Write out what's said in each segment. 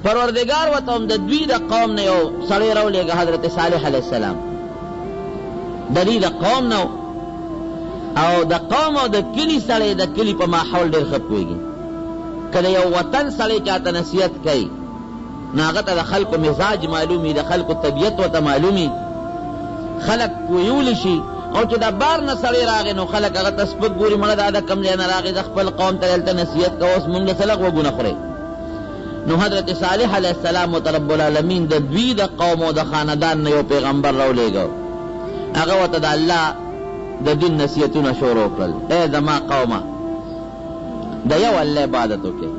پروردگار وته هم د دوی د قوم نه یو سړی راولېږه حضرت صالح علیه السلام د دوی د قوم نه او د قوم او د کلي سړی د کلي په ماحول ډېر ښه پوهېږي که د یو وطن سړی چاته نصیحت کوي نو هغه ته د خلکو مزاج معلومي د خلکو طبیعت ورته معلومي خلک پوهیولی شي او چې د بار نه سړی راغی نو خلک هغه ته سپک ګوري مړه دا د کوم ځای نه راغی د خپل قوم ته دلته نصیحت کوه اوس مونږ له څه لږ غوږونه خورئ نو حضرت صالح علیه السلام ورته رب العالمین د دوی د قوم او د خاندان نه یو پیغمبر راولېږه هغه ورته د الله د دین نصیحتونه شروع کړل ای زما قومه د یو الله عبادت وکړئ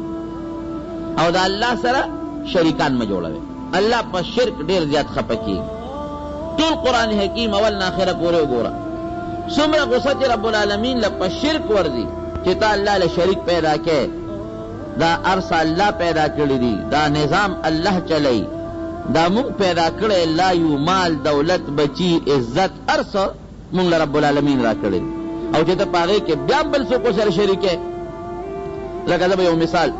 او د الله سره شریکان مه جوړوئ الله په شرک ډېر زیات خفه کېږي ټول قرآن حکیم اول نه آخره پورې وګوره څومره غصه چې رب العالمین له په شرک ورځي چې تا الله له شریک پیدا کړې دا ارس الله پیدا کړی دي دا نظام الله چلی دا مونږ پیدا کړی الله یو مال دولت بچی عزت ارس مونږ له رب العالمین را کړی او چې ته په هغې کې بیا هم بل څوک سره شریک یې لکه زه به یو مثال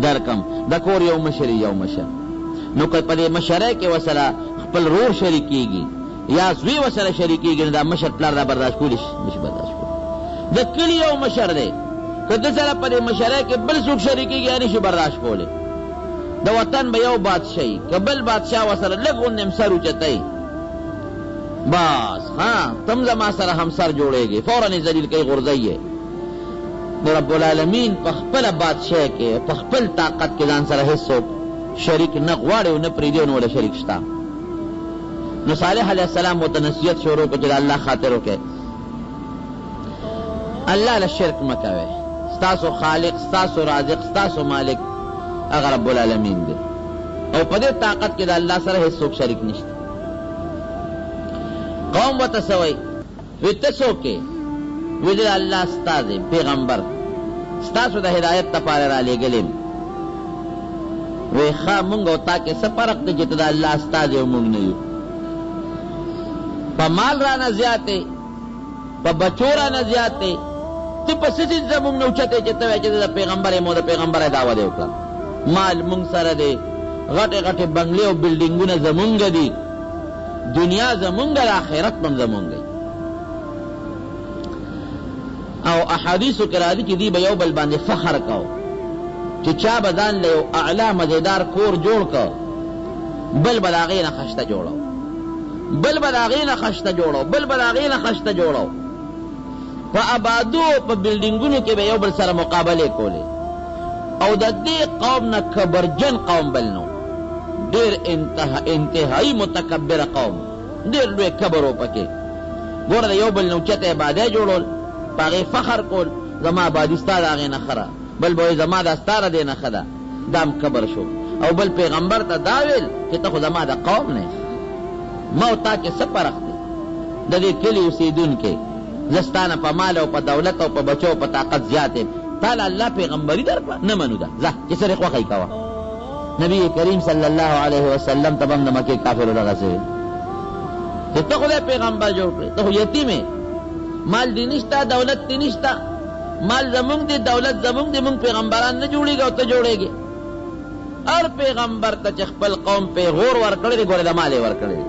درکم د کور یو مشر یو مشر نو که په دې مشرۍ کې ورسره خپل رور شریکېږي یا زوی ورسره شریکېږي نو دا مشر پلار دا برداشت کولی نشي برداشت کولی د کلي یو مشر دی که ده سره په دې مشرۍ کې بل څوک شریکېږي یا نشي برداشت کولی د وطن به یو بادشاهي که بل بادشاه ورسره لږ غوندې سر اوچتوي بس ها تم زما سره همسر جوړېږي فوراً یې ذلیل کوي غورځوي یې نو رب العالمین په خپله بادشاهۍ کې په خپل طاقت کې ځان سره هېڅوک شریک نه غواړي او نه پرېږدي نو له شریک شته نو صالح علیه السلام ورته نصیحت شروع کړه چې د الله خاطر وکړئ الله له شرک مه کوئ ستاسو خالق ستاسو رازق ستاسو مالک هغه رب العالمین دی او په دې طاقت کې د الله سره هېڅوک شریک نشته قوم ورته څه وایي وایي ته څوک یې وایي د الله استازی پیغمبر ستاسو د هدایت دپاره رالیږلی وی خواه مونږ او تا کې څه فرق دی چې ته د الله استازی او مونږ نه یو په مال رانه زیات دی په بچو رانه زیات دی ته په څه چیز زمونږ نه اوچت دی چې ته وایې چې د پیغمبر یم او د پیغمبر دعوه دې وکړه مال مونږ سره دی غټې غټې بنګلې او بلډینګونه زمونږ دي دنیا زمونږ ده آخرت هم زمونږ دی او احادیثو کې راځي چې دوی به یو بل باندې فخر کو چې چا به ځان له یو اعلی مزیدار کور جوړ کو بل به د هغې نه خشته جوړو بل به د هغې نه خشته جوړو بل به د هغې نه خشته جوړو په آبادو په بلډینګونو کې به یو بل سره مقابلې کولې او د دې قوم نه کبرجن قوم بل نو ډېر انتهایی متکبره قوم ډېر لوی کبر و پکې ګوره د یو بل نه اوچته آبادۍ جوړول په هغې فخر کول زما آبادي ستا د هغې نښه ده بل به زما دا ستا د دې نښه ده دا هم کبر شو او بل پیغمبر ته دا ویل چې ته خو زما د قوم نه ما او تا کې څه فرق دی د دې کلي اوسېدونکې زه ستا نه په مال او په دولت او په بچو او په طاقت زیات یم تا له الله پیغمبري در کړه نه منو ده ځه چې سرې خوښی کوه نبی کریم صلی الله علیه وسلم ته به هم د مکې کافرو دغسې ویل چې ته خدای پیغمبر جوړ کړې ته خو یتیم یې مال دی نشته دولت دی نشته مال زمونږ دی دولت زمونږ دی مونږ پیغمبران نه جوړېږي او ته جوړېږي هر پیغمبر ته چې خپل قوم پیغور ورکړی دی ګورې د مال یې ورکړی دی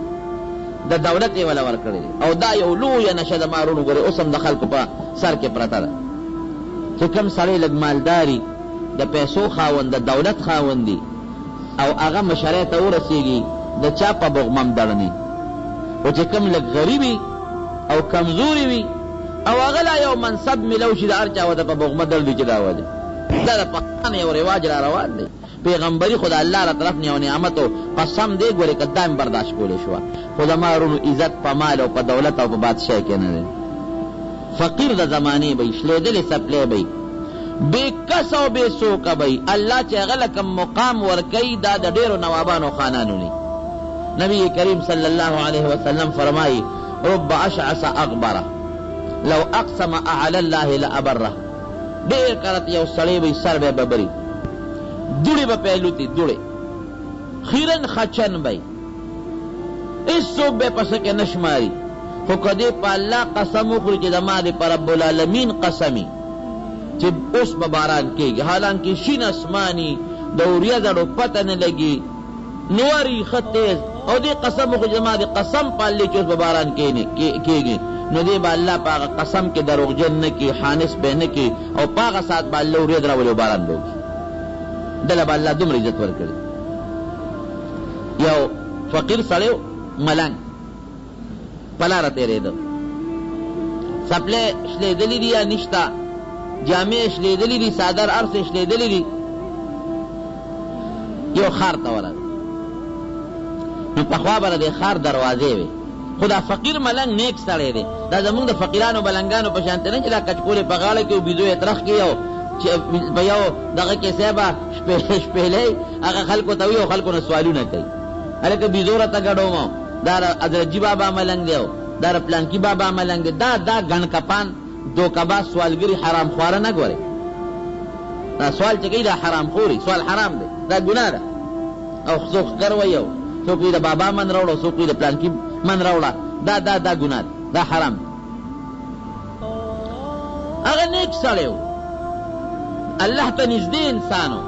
د دولت یې وله ورکړی دی او دا یو لویه نشه د مارونو ګورې اوس هم د خلکو په سر کې پرته ده چې کوم سړی لږ مالداري د پیسو خاوند د دولت خاوند دی او هغه مشرۍ ته ورسېږي د چا په بغمم دړني او چې کوم لږ غریبي او کمزوري وي او هغه لا یو منصب میلو شي د هر چا ورته په بغمه دړ چې دا ولې دا د پښتانه یو رواج را روان دی پیغمبري خو د الله له طرف نه یو نعمت او قسم دی ګورې که دا هم برداشت کولی شوه خو د مارونو عزت په مال او په دولت او په بادشاهۍ کې نه دی فقیر د زمانې به شلېدلې څپلۍ به بې کس او بې سوکه به الله چې هغه له کوم مقام ورکوي دا د ډېرو نوابانو خانانو نه نبی کریم صلی الله علیه وسلم فرمایي رب اشعث اغبره لو اقسم على الله لابره ډېر کله یو سړی به سر به ببري دوړې به پیلوتي دوړې خیرن خچن به هېڅوک به پسه کې نه شماري خو که دې په الله قسم وخوري چې زما دې په رب العالمین قسمي چې اوس به باران کېږي حالانکې شین اسماني د اوریا زړو پته نه لګي نوری خط تیز او دې قسم خو جما دې قسم پاللی چې په باران کېږي نو دې با الله پاک قسم کې دروغجن نه کی حانس به نه کی او پاک سات با الله اوریا دراولو باران به دله با الله دومره عزت ورکړي یو فقیر سړیو ملنګ پلاره تېرېده سپلې شلېدلې دي یا نشته جامې شلېدلې دي صادر ارسې شلېدلې دي یو خار ته ورغی نو پخوا به د خار دروازې وې خو دا فقیر ملنګ نیک سړی دی دا زمونږ د فقیرانو بلنګانو په شانته نه چې دا کچکولې په غاړه کې بیزو یې ترخ کې یو چې په یو دغه کیسې به شپېلې هغه خلکو ته وي او خلکو نه سوالونه کوي هلکه بیزو راته ګډوم دا حضرتجي بابا ملنګ دی دا پلانکی بابا ملنګ دی دا ګڼ کپان دوکباز سوالګري حرام خواره نه ګوري دا سوال چې کوي دا حرام خوري سوال حرام دی دا ګناه ده او څوک ښکر وایو څوک وایي د بابا من راوړه څوک وایي د پلانکي من راوړه دا ګناه دی دا حرام دی هغه نیک سړی و الله ته نږدې انسان و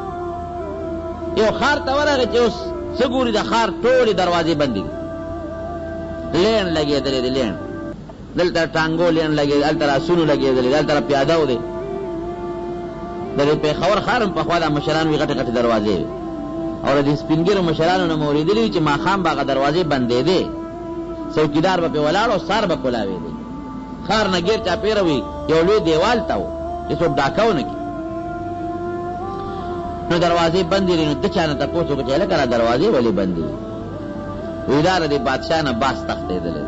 یو ښار ته ورغی چې اوس څه ګوري د ښار ټولې دروازې بندې دي لین لګېدلې دی لین دلته ټانګو لین لګېدل هلته لاسونو لګېدلې دلته پیاده و دی د دې پېښور ښار هم پخوا دا مشران وي غټې غټې دروازې وي او د دې سپین ږیرو مشرانو نه مو اورېدلي وي چې ماښام به هغه دروازې بندېدې څوکیدار به پې ولاړ او سار به کولاوېدی ښار نه ګیر چاپېره وي یو لوی دیوال ته و چې څوک ډاکه ونه کړي نو دروازې بندې دي نو ده چا نه تپوس وکړه چې هلکه را دروازې ولې بندې دي وایي دا د بادشاه نه باز تښتېدلی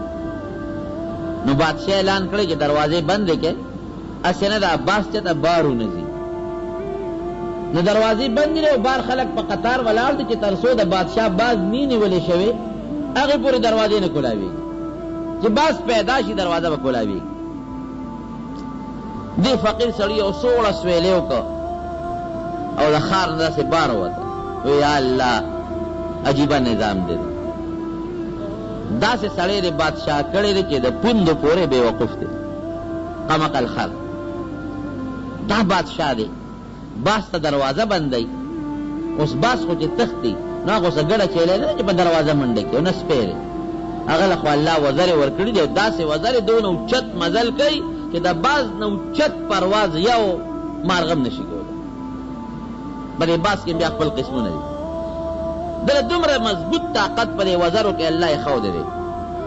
نو بادشاه اعلان کړی چې دروازې بندې کې هسې نه دا باز چېته بار ونه ځي نو دروازې بندې دي او بار خلک په قطار ولاړ دي چې تر څو د بادشاه باز نی نیولې شوې هغې پورې دروازې نه کولاوېږي چې باز پیدا شي دروازه به کولاوېږي دې فقیر سړي یو سوړه سویلې وکړه او د ښار نه داسې بار ووته وی یا الله عجیبه نظام دی داسې سړی دی بادشاه کړی دی چې د پوندو پورې بې وقوف دی قمقل خر دا بادشاه دی باز ته دروازه بندوي اوس باز خو چې تښتي نو هغه اوسه ګډه چیلی نه چې په دروازه منډه کړي او نه سپی دی هغه له خو الله وزرې ورکړي دی او داسې وزرې دونه اوچت مزل کوي چې د باز نه اوچت پرواز یو مارغم نشي کولی په دې باز کې بیا خپل قسمونه دي دله دومره مضبوط طاقت په دې وزرو کې الله یې ښودی دی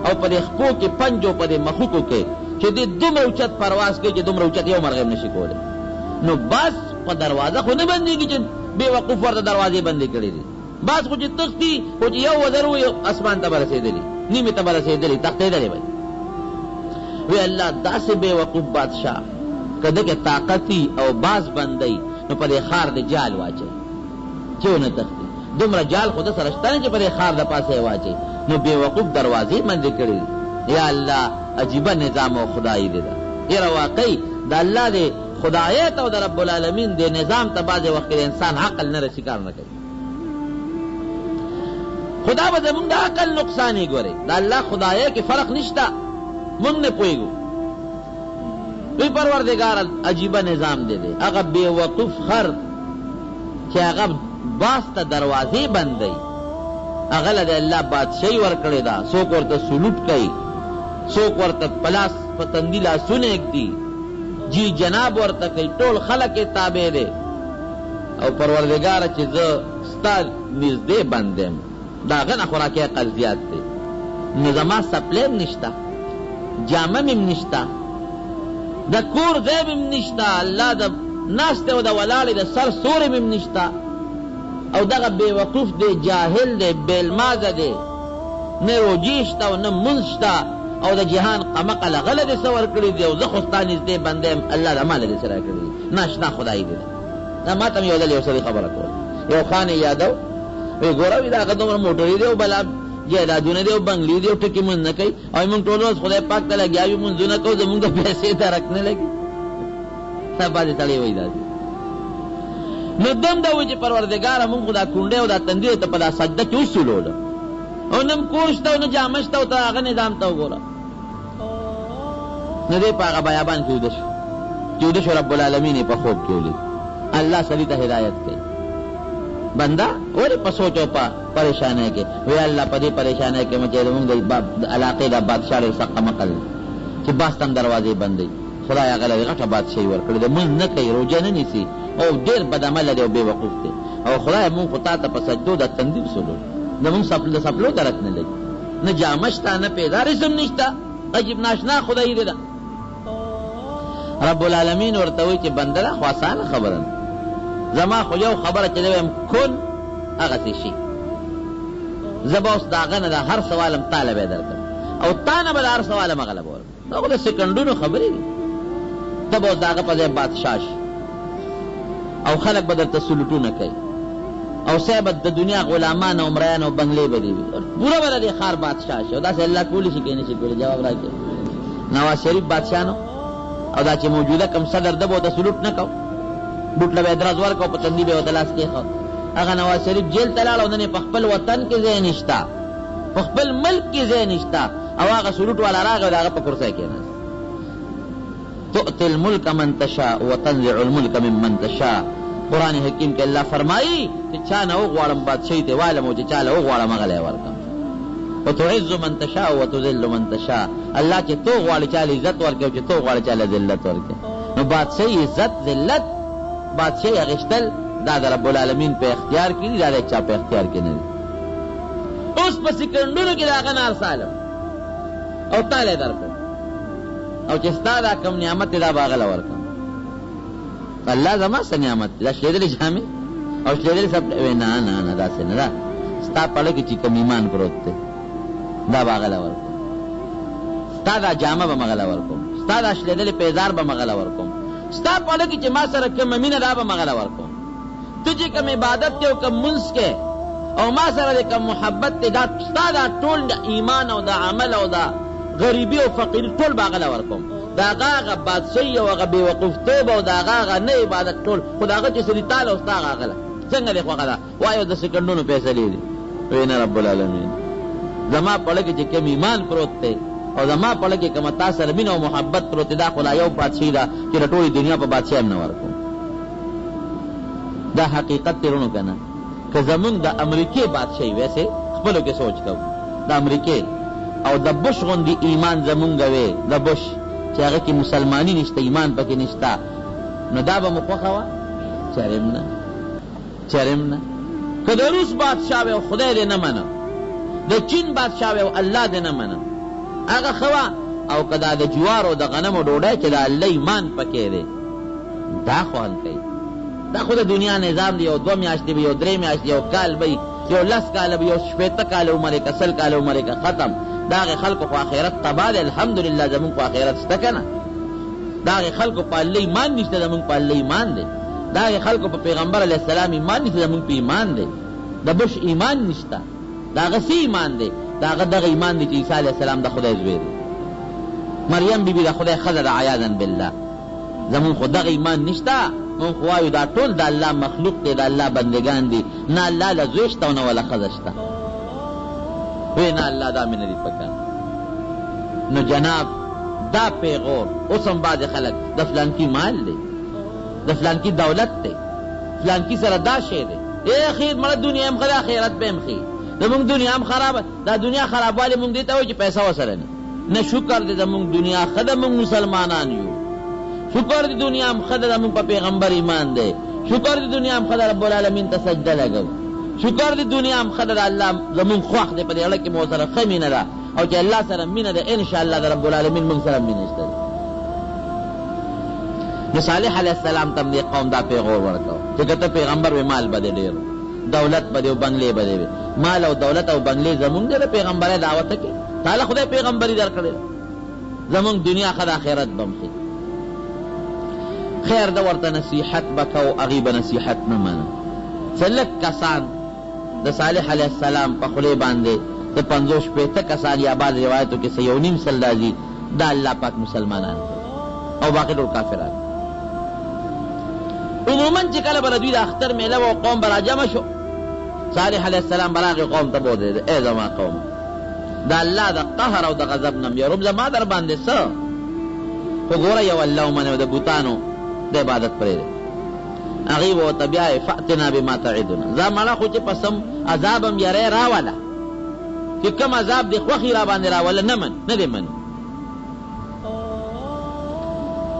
او په دې خپو کې پنجو په دې مخوکو کې چې دې دومره اوچت پرواز کوي چې دومره اوچت یو مرغه هم نشي کولی نو باز په دروازه خو نه بندېږي چې بې وقوف ورته دروازې بندې کړي دي باز خو چې تښتي خو چې یو وزر و اسمان ته به رسېدلي نیمې ته به رسېدلي تښتېدلی به وی الله داسې بې وقوف بادشاه که ده کې طاقتي او باز بندی نو په دې ښار د جال واچوي چې ونه تښتي دومره جال خو ده سره شته نه چې په دې ښار د پاسه یې واچوي نو بې وقوف دروازې بندې کړي دي یا الله عجیبه نظام او خدایي دی ده یاره واقعي د الله د خدایت او د رب العالمین د نظام ته بعضې وخت کې د انسان عقل نه رسي کار نه کوي خدا به زمونږ د عقل نقصان یې ګورې د الله خدایۍ کې فرق نشته مونږ نه پوهېږو وی پروردگار عجیبه نظام دی دی هغه بې وقوف خر چې هغه باز ته دروازې بندوي هغه له د الله بادشاهي ورکړې ده څوک ورته سلوټ کوي څوک ورته پلاس په تندي لاسونه ږدي جی جناب ورته کوي ټول خلک یې تابع دی او پروردگاره چې زه ستا نږدې بند یم د هغه نه خوراکي عقل زیات دی نو زما سپلی م نشته جامه مې م نشته د کور ځای مې م نشته الله د ناستې او د ولاړې د سر سورې مې م نشته او دغه بې وقوف دی جاهل دی بېلمازه دی نه روجې شته او نه مونځ شته او د جهان قمقل غله دې څه ورکړي دي او زه خو ستا نږدې بنده یم الله د ما له دې څه راکړي دي ناشنا خدای دی دا ما ته م یو ځل یو سړي خبره کوله یو خان یې یادو وی ګوره وي د هغه دومره موټرې دی او بلا جایدادونه دی او بنګلې دی او ټکي مونځ نه کوي او موږ ټول ورځ خدای پاک ته لګیا یو مونځونه کوو زمونږ د پیسې درک نه لګي دا بعضې سړی وایي داسې نو دم دا وایي چې پروردګاره مونږ خو دا کونډې او دا تندي ته په دا سجده کې وسولوله او نه م کور شته او نه جامه شته او ته هغه نظام ته وګوره نو دی په هغه بیابان کې ویده شو چې ویده شو رب العالمین یې په خوب کې ولید الله سړي ته هدایت کوي بنده ولی په سوچ او په پریشانۍ کې وی الله په دې پریشانۍ کې مچې زمونږ د علاقې د بادشاه له سقه مقل چې باستم دروازې بندې خدای هغه له غټه بادشاهي ورکړې د مونږ نه کوي روژه نه نیسي او ډېر بدعمله دی او بې وقوف دی او خدای مونږ خو تا ته په سجدو د تندي وسولو زمونږ د سپلو درک نه لګي نه جامه شته نه پیدا رسم نشته عجیب ناشنا خدای دی ده رب العالمین ورته وایي چې بنده ده خو اسانه خبره نه زما خو یو خبره چې دی ویم کن هغسې شي زه به اوس د هغه نه د هر سوالم تاله به یې درکړم او تا نه به د هر سوالم هغه له به ورکړم دا خو د سکنډونو خبرې دي ته به اوس د هغه په ځای بادشاه شي او خلک به درته سلوټونه کوي او صاحب د دنیا غلامان او مریان او بنګلې به دي وي پوره به د دې ښار بادشاه شي او داسې الله کولی شي که نه شي کولی جواب راکړي نواز شریف بادشاه نو او دا چې موجوده کم صدر ده به ورته سلوټ نه کو بوټ له به اعتراض ورکړه او په تندي به یې ورته لاس کېښود هغه نواز شریف جیل ته لاړ او نن یې په خپل وطن کې ځای نشته په خپل ملک کې ځای نشته او هغه سلوټ والا راغی او د هغه په کرسی کېناست تؤتی الملک من تشاء وتنزع الملک ممن تشاء قرآن حکیم کې الله فرمایي چې چا نه وغواړم بادشاهي ته والم او چې چا له وغواړم هغه له یې ورکړم وتعز من تشاء وتذل من تشاء الله چې تو غواړي چا له عزت ورکړي او چې تو غواړي چا له ذلت ورکړي نو بادشاهي عزت ذلت بادشاهي اخیستل دا د رب العالمین په اختیار کې دي دا د چا په اختیار کې نه دي اوس په سکنډونو کې د هغه نه ارسالم او تا له یې درکړم او چې ستا دا کم نعمت دی دا به هغه له ورکړم الله زما څه نعمت دی دا شلېدلې جامې او شلېدلې سب نه نه نه داسې نه ده ستا پړه کې چې کوم ایمان پروت دی دا به هغه له ورکړم ستا دا جامه به م هغه له ورکړم ستا دا شلېدلې پیزار به م هغه له ورکړم ستا پړه کې چې ما سره کومه مینه دا به م هغه له ورکړم ته چې کوم عبادت کې او کوم منځ کې او ما سره د کوم محبت دی دا ستا دا ټول د ایمان او د عمل او د غریبي او فقیري ټول به هغه له ورکړم د هغه بادشاهي او هغه بېوقوفتوب او د هغه نه عبادت ټول خو د هغه چې څه دي تاله او ستا هغه له څنګه دی خوښه ده وایو د سکنډونو فیصلې دي وی نه رب العالمین زما پړه کې چې کوم ایمان پروت دی او زما پړه کې کومه تا سره مینه او محبت پروت دی دا خو لا یو بادشاهي ده چې د ټولې دنیا په بادشاهي هم نه ورکوم دا حقیقت تیرونو که نه که زمونږ د امریکې بادشاهي ویسې خپلو کې سوچ کوو د امریکې او د بش غوندې ایمان زمونږ وی د بش چې هغه کې مسلماني نشته ایمان پکې نشته نو دا به مو خوښه وه چرم نه که د روس بادشاه وی او خدای دې نه منه د چین بادشاه وی او الله دې نه منه هغه ښه وه او که دا د جوار او د غنمو ډوډۍ چې د الله ایمان پکې دی دا خوند کوي دا خو د دنیا نظام دی یو 2 میاشتې به یو 3 میاشتې یو کال به یو 10 کاله به یو 15 کاله عمر یې که 10 کاله عمر یې که ختم د هغې خلکو خو آخرت تباه دی الحمدلله زمونږ خو آخرت شته که نه د هغې خلکو په الله ایمان نشته زمونږ په الله ایمان دی د هغې خلکو په پیغمبر علیه السلام ایمان نشته زمونږ په ایمان دی د بش ایمان نشته د هغه څه ایمان دی د هغه دغه ایمان دی چې عیسی علیه السلام د خدای زوی دی مریم بیبي د خدای ښځه ده عیاذا بالله زمونږ خو دغه ایمان نشته مونږ خو وایو دا ټول د الله مخلوق دی د الله بندگان دي نه الله له زوی شته او نه وله ښځه شته وی نه الله دا مینه دي پکار نو جناب دا پیغور اوس هم بعضې خلک د فلانکي مال دی د فلانکي دولت دی فلانکي سره دا شی دی خیر مړه دنیا هم ښه ده آخرت به هم ښې زمونږ دنیا هم خرابه دا دنیا خرابوالی مونږ دې ته وایو چې پیسه ورسره نه شکر دی زمونږ دنیا ښه ده مونږ مسلمانان یو شکر دی دنیا هم ښه ده زمونږ په پیغمبر ایمان دی شکر دی دنیا هم ښه ده رب العالمین ته سجده لګو شکر دی دنیا هم ښه ده د الله زمونږ خوښ دی په دې اړه کې مو سره ښه مینه ده او چې الله سره مینه ده انشاءالله د رب العالمین مونږ سره مینه شته نو صالح علیه السلام ته هم دې قوم دا پیغور ورکړو چې که ته پیغمبر وې مال به دې ډېر دولت به دې او بنګلې به دې وې مال او دولت او بنګلې زمونږ دی د پیغمبرۍ دعوت کې تعالی خدای پیغمبري درکړې ده زمونږ دنیا ښه ده آخرت به هم ښې خیر ده ورته نصیحت به کو هغې به نصیحت نه منه څه لږ کسان د صالح علیه السلام په خولې باندې د 50-60 کسان یا بعض روایتو کې 1.5 سل راځي دا الله پاک مسلمانان او باقي ټول کافران عموما چې کله به د دوی د اختر میله و قوم به راجمع شو صالح علیه السلام به راغی قوم ته بودرېده ای زما قوم د الله د قهر او د غضب نه م یروم زما در باندې څه خو ګوره یو الله ومنئ د بوتانو د عبادت پرېږدئ هغې به ورته بیا فأتنا بما تعدنا زه مړه خو چې پسم عذاب هم یری راوله چې کوم عذاب دې خوښي را باندې راوله نه دې مني.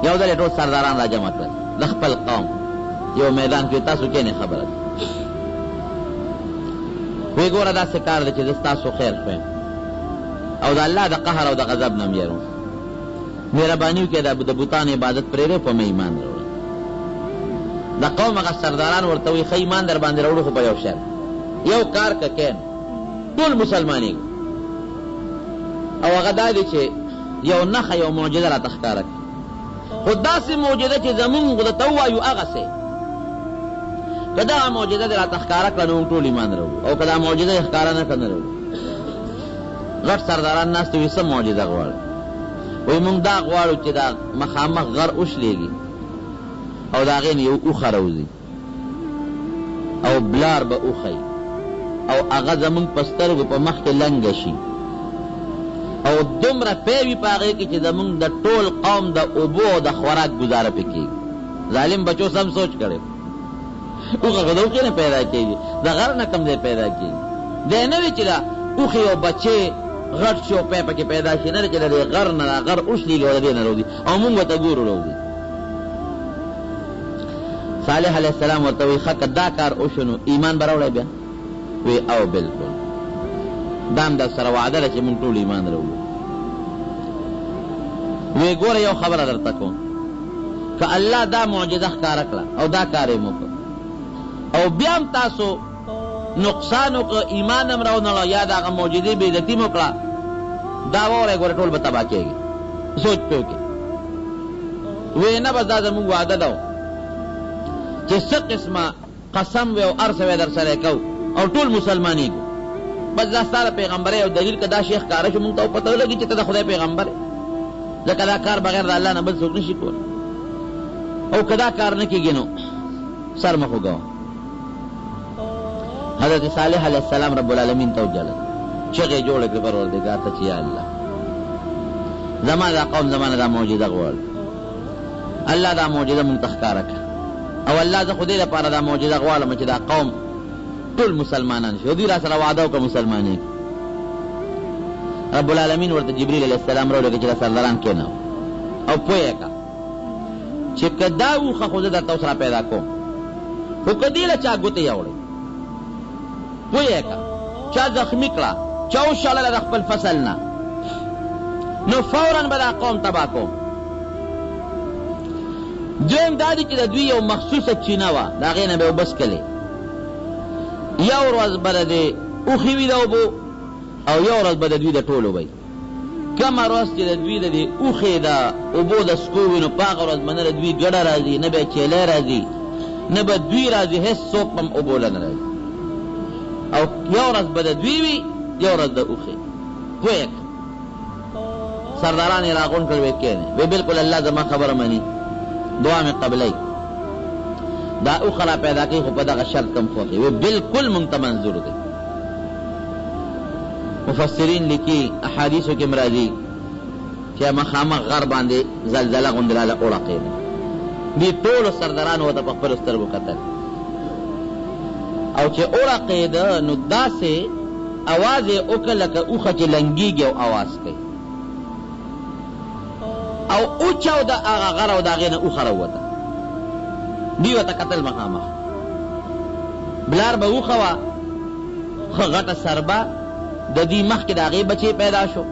یو ځل یې ټول سرداران را جمع کړل د خپل قوم یو میدان کې. تاسو کینې خبره ده وی ګوره داسې کار دی چې زه ستاسو خیر خوایم او د الله د قهر او د غضب نه م یېروم. مهرباني وکړئ د بوتانو عبادت پرېږدئ په مې ایمان راوړئ. د قوم هغه سرداران ورته وایي ښه ایمان در باندې راوړو خو په یو شرط یو کار که کین ټول مسلمانېږو او هغه دا دی چې یو نښه یو معجزه راته ښکاره کړي خو داسې معجزه چې زمونږ درته ووایو هغسې که دغه معجزه دې راته ښکاره کړه نو موږ ټول ایمان راوړو او که دا معجزه یې ښکاره نه کړه نه راوړو. غټ سرداران ناست وي څه معجزه غواړي وایي موږ دا غواړو چې دا مخامخ غر وشلېږي او د هغې نه یو اوښه راوځي او بلار به اوښی او هغه زمونږ په سترګو په مخ کې لنګه شي او دومره پی وي په هغې کې چې زمونږ د ټول قوم د اوبو او د خوراک ګزاره پې کېږي. ظالم بچو سم سوچ کړی اوښه خو د اوښې نه پیدا کېږي د غر نه کم ځای پیدا کېږي. دی نه وي چې د اوښې او بچې غټ شي او پی پکې پیدا شي نه دی چې د دې غر نه دا غر اوښلېږي او د دې نه راوځي او مونږ ورته ګورو راوځي. صالح علیه السلام ورته وایي ښه که دا کار وشو نو ایمان به راوړی بیا؟ وی او بلکل دا هم در سره وعده ده چې مونږ ټول ایمان راوړو. وی ګوره یو خبره درته کوم که الله دا معجزه ښکاره کړه او دا کار یې مو کړ او بیا هم تاسو نقصان وکړه ایمان هم راونړه یا د هغه معجزې بې عزتي مو کړه دا واورئ ګوره ټول به تباه کېږي. سوچ پې وکړئ. وی نه بس دا زمونږ وعده ده چې څه قسمه قسم وی او هر څه وی در سره کوو او ټول مسلمانېږو بس دا ستا د پیغمبرۍ او دلیل که دا شی ښکاره شو مونږ ته پته ولګي چې ته د خدای پیغمبر یې ځکه دا کار بغیر د الله نه بل څوک نشي کولی او که دا کار نه کېږي نو سر مه خوږوه. حضرت صالح علیه السلام رب العالمین ته وجلل چغې جوړې کړې پروردګار ته چې یا الله زما دا قوم زما نه دا معجزه غواړي الله دا معجزه مونږ ته ښکاره کړه او الله زه خو دې لپاره دا معجزه غواړم چې دا قوم ټول مسلمانان شي او دوی را سره وعده وکړه مسلمانېږي. رب العالمین ورته جبریل علیه السلام راولېږه چې دا سرداران کېناو او پوه یې کړه چې که دا اوښه خو زه درته اوس را پیدا کوم خو که دې له چا ګوتې یوړې پوه یې کړه چا زخمي کړه چا وشړله د خپل فصل نه نو فورا به دا قوم تباه کوم. دویم دا دی چې د دوی یو مخصوصه چینه وه د هغې نه به یې اوبه څکلې یو ورځ به د دې اوښې وي د اوبو او یو ورځ به د دوی د ټولو وی. کومه ورځ چې د دوی د دې اوښې د اوبو د څکو وي نو په هغه ورځ به نه د دوی ګډه راځي نه به چیلی راځي نه به دوی راځي هېڅ څوک هم اوبو له نه راځي او یو ورځ به د دوی وي یو ورځ د اوښې پوه یې کړه. سرداران یې راغونډ کړل ویې کښېنئ وی بلکل الله زما خبره مني دعا مې قبلوي دا اوښه را پیدا کوي خو په دغه شرط کم خوښي وی بلکل مونږ ته منظور دی. مفسرین لیکي احادیثو کې راځي چې مخامخ غر باندې زلزله غوندې راله وړقېده دې ټولو سردارانو ورته په خپلو سترګو کتل او چې وړقېده نو داسې اواز یې وکړه لکه اوښه چې لنګېږي او اواز کوي او اوچاو د هغه غر او د هغې نه اوښه راووته دوی ورته کتل مخامخ بلار به اوښه وه ښه غټه سربه د دې مخکې د هغې بچې پیدا شو.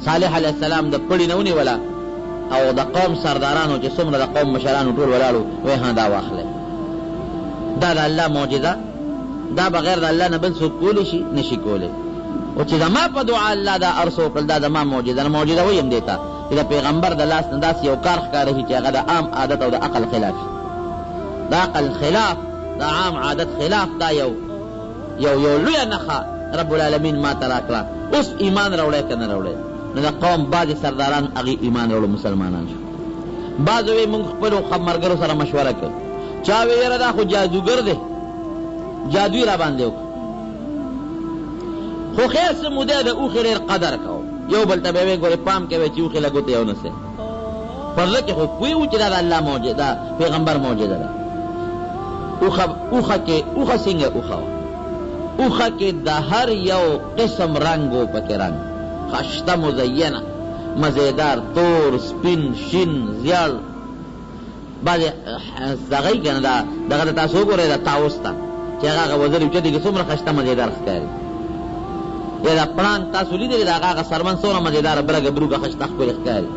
صالح علیه السلام د پړي نه ونیوله او د قوم سردارانو چې څومره د قوم مشرانو ټول ولاړو وی ها دا واخلئ دا د الله معجزه دا بغیر د الله نه بل څوک کولی شي نشي کولی او چې زما په دعا الله دا ارسو وکړل دا زما معجزه نه معجزه ویم دې ته چې د پیغمبر د لاس نه داسې یو کار ښکاره شي چې هغه د عام عادت او د عقل خلاف شي د عقل خلاف د عام عادت خلاف دا یو لویه نښه رب العالمین ما ته راکړه. اوس ایمان راوړی که نه راوړی نو د قوم بعضې سرداران هغې ایمان راوړو مسلمانان شو. بعضو وی مونږ خپلو ملګرو سره مشوره کوو چا وی یاره دا خو جادوګر دی جادوی را باندې وکړه خو خیر څه موده د اوښې ډېر قدر کوو یو بل ته به وی ګورې پام کوئ چې اوښې له ګوتې یو نه سي پر زړه کې خو پوه وو چې دا د الله معجزه پیغمبر معجزه ده اوخه څنګه اوخه اوخه کې د هر یو قسم رنګو پکې رنګ خشته مزینه مزیدار تور سپین شین زیړ بعضې دغه یې که نه دغه د تاسو وګورئ د طاووس ته چې هغه وزر اوچتې کې څومره خشته مزیدار ښکاري یا دا پړانګ تاسو لیدلې د هغه سرمن څومره مزیداره برګه بروګه خشته ښکلې ښکاري.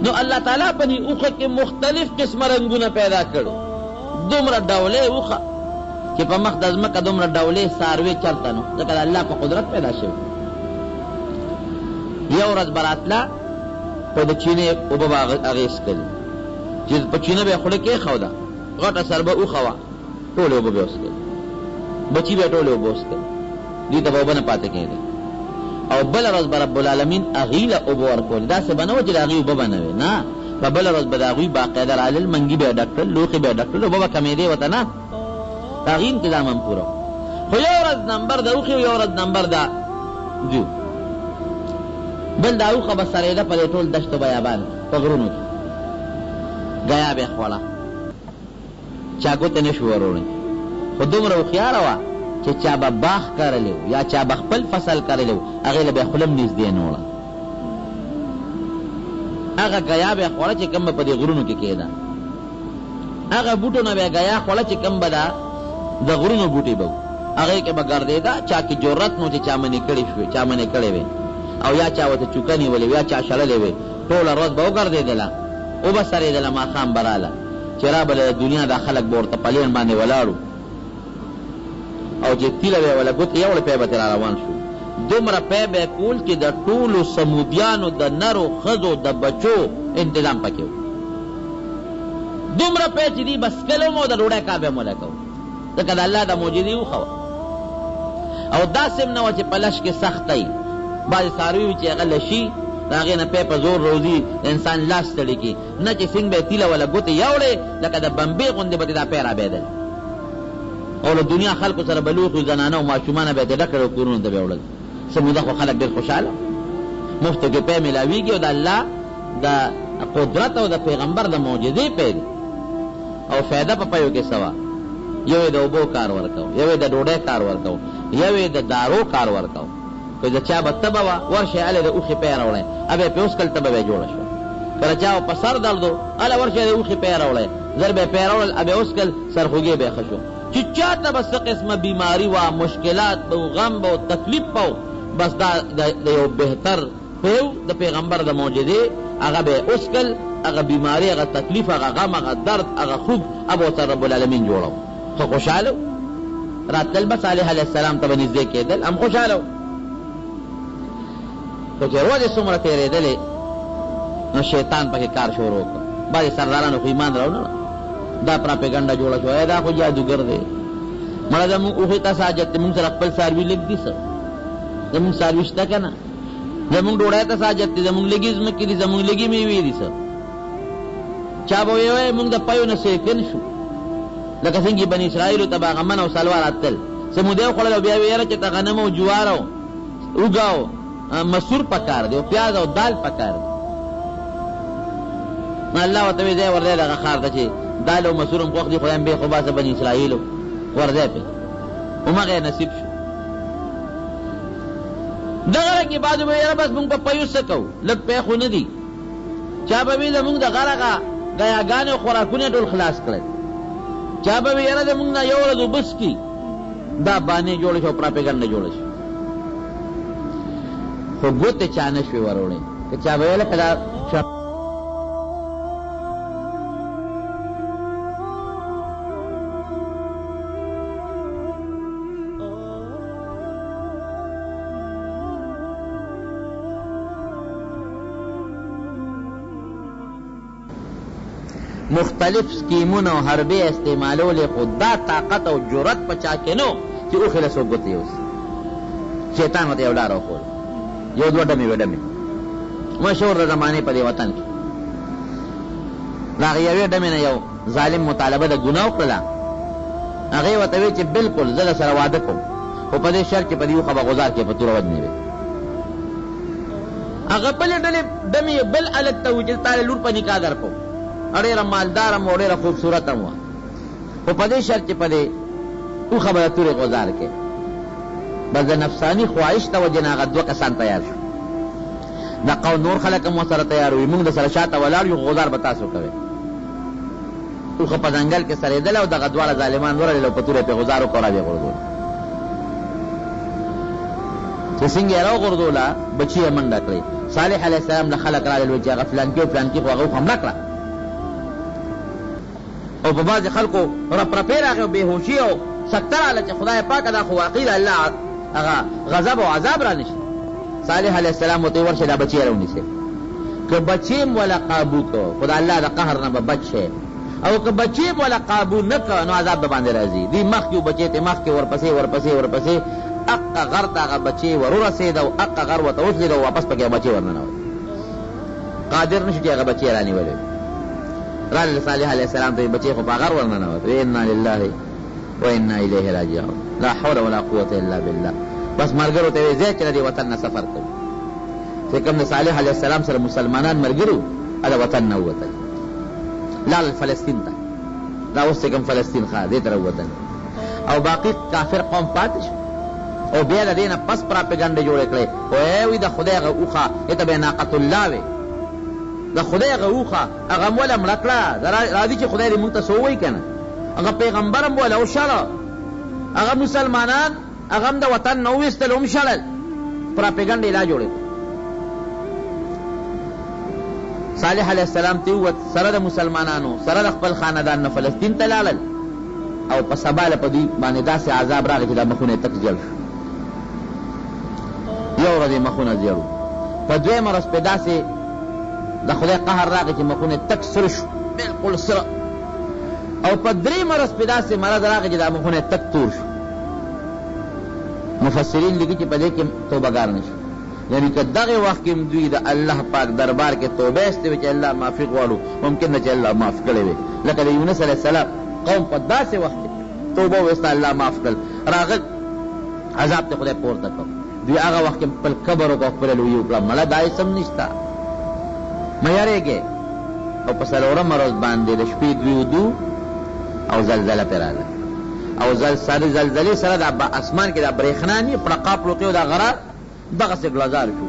نو الله تعالی په دې اوښه کې مختلف قسمه رنګونه پیدا کړو. دومره ډولې اوښه چې په مخ د ځمکه دومره ډولې څاروي چرته نو ځکه د الله په قدرت پیدا شوي. یو ورځ به راتله په د چینې اوبه به هغې څکلې چې په چینه به یې خوله کېښوده غټه سر به اوښه وه ټولې اوبه به یې وڅکلې بچي به یې ټولې اوبه وڅکلې دوی ته به اوبه نه پاتې کېدې. او بله ورځ به رب العالمین هغې له اوبه ورکولې داسې به نه وه چې د هغې اوبه به نه وې نه په بله ورځ به د هغوی باقاعده رالل منګي به یې ډک کړل لوښي به یې ډک کړل اوبه به کمېدې ورته نه د هغې انتظام هم پوره خو یو ورځ نمبر د اوښې یو ورځ نمبر د جو بل دا اوښه به سرېده په دې ټول دشتو بیابان په غرونو کې ګیا به یې خوړه چا ګوتې نه شو وروړی خو دومره هوښیاره وه چې چا به باغ کرلی و یا چا به خپل فصل کرلی و هغې له به یې خوله هم نږدې نه وړه هغه ګیا به یې خوړه چې کوم به په دې غرونو کې کېده هغه بوټو نه به یې ګیا خوړه چې کوم به د غرونو بوټي به و هغې کې به ګرځېده چا کې جرت نو چې چا منې کړې شوې چا منې کړې وې او یا چا ورته چوکه نیولې یا چا شړلې وې ټوله ورځ به وګرځېدله اوبه سرېدله ماښام به راله چې رابله د دنیا دا خلک به ورته پلین باندې ولاړو او چې تیله به یې وله ګوتې یوړې پی به ترې را روان شو دومره پی به یې کول چې د ټولو سمودیانو د نرو ښځو د بچو انتظام پکې و دومره پی چې دوی به څکلو او د ډوډۍ کار به یې مولی کوو ځکه د الله د معجزې اوښه وه او داسې هم نه وه چې په لش کې سخته وي بعضې څاروي وي چې هغه لشي د هغې نه پی په زور روځي د انسان لاس ستړي کړي نه چې څنګ به یې تیله وله ګوتې یوړې لکه د بمبې غوندې به دا پی رابېدل او له دنیا خلکو سره به لوښو زنانه او ماشومانه به یې ډک کړي او کورونو ته به یې وړل څه موده خو خلک ډېر خوشحاله مفتو کې پی میلاویږي او د الله د قدرت او د پیغمبر د معجزې پی دی او فایده په پیو کې څه وه یو یې د اوبو کار ورکو یو یې د ډوډۍ کار ورکو یو یې د دارو کار ورکو که د چا به تبه وه ورشئ هلې د اوښې پی راوړی اب یې پې وڅکل تبه به یې جوړه شوه کله چا په سر درد و هله ورشئ د اوښې پی راوړی زر به یې پی راوړل اب یې وڅکل سرخوږې به یې ښه شو چې چا ته به څه قسمه بیماري وه مشکلات به و غم به و تکلیف به و بس دا د یو بهتر پیو د پیغمبر د معجزې هغه به یې وڅکل هغه بیماري هغه تکلیف هغه غم هغه درد هغه خوب اب ورته رب العالمین جوړو خو خوشحاله راتلل به صالح علیه السلام ته به نږدې کېدل هم خوشحاله خو چې ورځې څومره تېرېدلې نو شیطان پکې کار شروع کړ بعضې سردارانو خو ایمان راونه دا پراپېګنډه جوړه شوه دا خو جادوګر دی مړه زمونږ اوښې ته ساجت دی مونږ سره خپل څاروي لږ دي څه زمونږ څاروي شته که نه زمونږ ډوډۍ ته ساجت دی زمونږ لږې ځمکې دي زمونږ لږې میوې دي څه چا به ویې مونږ د پیو نه سیکن شو لکه څنګه بني اسرائیلو ته به هغه من او سلوا راتل څه مودې وخوړل او بیا ویې یاره چې ته غنم او جوار او اوږه او مسور پکار دی او پیاز او دال پکار دی نو الله ورته وی ځای ورځی دغه ښار ته چې دال او مسور هم خوښ دي خدایم بې خو باسه بني اسرائیلو ورځی پې همغه یې نصیب شو دغه رنګې بعضې به یاره بس مونږ په پیو څه کوو لږ پی خو نه دي چا به وي زمونږ د غر هغه ګیاګانې او خوراکونه ټول خلاص کړل چا به وي یاره زمونږ نه یو ورځ اوبه څکي دا بانې جوړه شو پراپېګنډه جوړه شو خو ګوتې چا نه شوې وروړې که چا به ویله که دا مختلف سکیمونه او حربې استعمالولې خو دا طاقت او جرأت په چا کې نه چې اوښې له څوک ګوتې یوسي شیطان ورته یو لاره وښوله یو دوه ډمې وې ډمې مشهور د زمانې په دې وطن کې د هغې یوې ډمې نه یو ظالم مطالبه د ګناه وکړله هغې ورته ویل چې بلکل زه در سره واده کوم خو په دې شرط چې په دې اوښه به غوزار کې په توره وجنې وې هغه بلې ډلې ډمې بل هلک ته وویل چې ستا لور په نکاح در کوم ډېره مالدار هم او ډېره خوبصورت هم وه خو په دې شرط چې په دې اوښه به د تورې غوزار کې بس د نفساني خواهش ته وجې نه هغه دوه کسان تیار شو. دا قوم نور خلک هم ورسره تیار وي، موږ د سره شاته ولاړ یو، غوزار به تاسو کوئ. اوښه په ځنګل کې سرېدله او دغه دواړه ظالمان ورغلل او په توره پې غوزار وکړو، را یې غورځول. چې څنګه یې راوغورځوله بچي یې منډه کړې. صالح علیه السلام له خلک راغلل وایي چې هغه فلانکي او فلانکي خو هغه اوښه مړه کړه. او په بعضې خلکو رپرپې راغې او بېهوشي او سکته راغله چې خدای پاکه دا خو واقعي د الله هغه غضب او عذاب را نشي. صالح علیه السلام ورته ورشه دا بچی یې راونیسئ. که بچی م وله قابو کو خو د الله د قهر نه به بچ شي، او که بچی م وله قابو نه که نو عذاب به باندې راځي. دوی مخکې بچی ته مخکې ورپسې ورپسې ورپسې اقه غر ته هغه بچی ورورسېد او اقه غر ورته وسلېد او واپس پکې بچی ورننوت. قادر نه شو چې هغه بچی یې رانیولی. راغلل صالح علیه السلام ته بچی خو په غر ورننوت. انا لله و انا الیه راجعون. لا حول ولا قوة الا بالله. بس ملګرو ته یې ځای چې د دې وطن نه سفر کوي. چې کوم د صالح علیه السلام سره مسلمانان ملګري د وطن نه ووتل، لاړل فلسطین ته. دا اوس چې کوم فلسطین ښه دې ته راووتل، او باقي کافر قوم پاتې شو. او بیا د دې نه پس پراپګنډې جوړې کړې، وایي د خدای هغه اوښه هته به ناقة الله وې، د خدای هغه اوښه هغه م وله مړه کړه. راځي چې خدای دې مونږ ته څه ووایي که نه. هغه پیغمبر هم وله وشړه، هغه مسلمانان هغه هم د وطن نه وویستل هم شړل. پراپګنډې لا جوړې کړه. صالح علیه السلام ته ووت سره د مسلمانانو سره د خپل خاندان نه فلسطین ته لاړل، او په سبا له په دوی باندې داسې عذاب راغی چې دا مخونه یې تک جړ شو. یو ورځ یې مخونه زیړ وو، په دویمه ورځ پې داسې د خدای قهر راغی چې مخونه یې تک سره شو، بلکل سره. او په دریمه ورځ پې داسې مرض راغی چې دا مخونه یې تک تور شو. مفسرین لیکي چې په دې کې توبهګار نه شو. یعنی که دغه وخت کې دوی د الله پاک دربار کې توبه ایستې وي چې الله معافي غواړو، ممکن ده چې الله معاف کړی وي. لکه د یونس علیه السلام قوم په داسې وخت کې توبه ویسته، الله معاف کړل، راغل عذاب ته خدای پورته کړ. دوی هغه وخت کې خپل کبر وکړ، خپله لویي وکړه، مړه دا هېڅ هم نشته، مه یارېږې. او په څلورمه ورځ باندې د شپې دوی ودو او زلزله پرې راغله. او زلزلې سره د اسمان کې د برېښنا نه پړقا پړوقې او د غره دغسې ګلزار شو،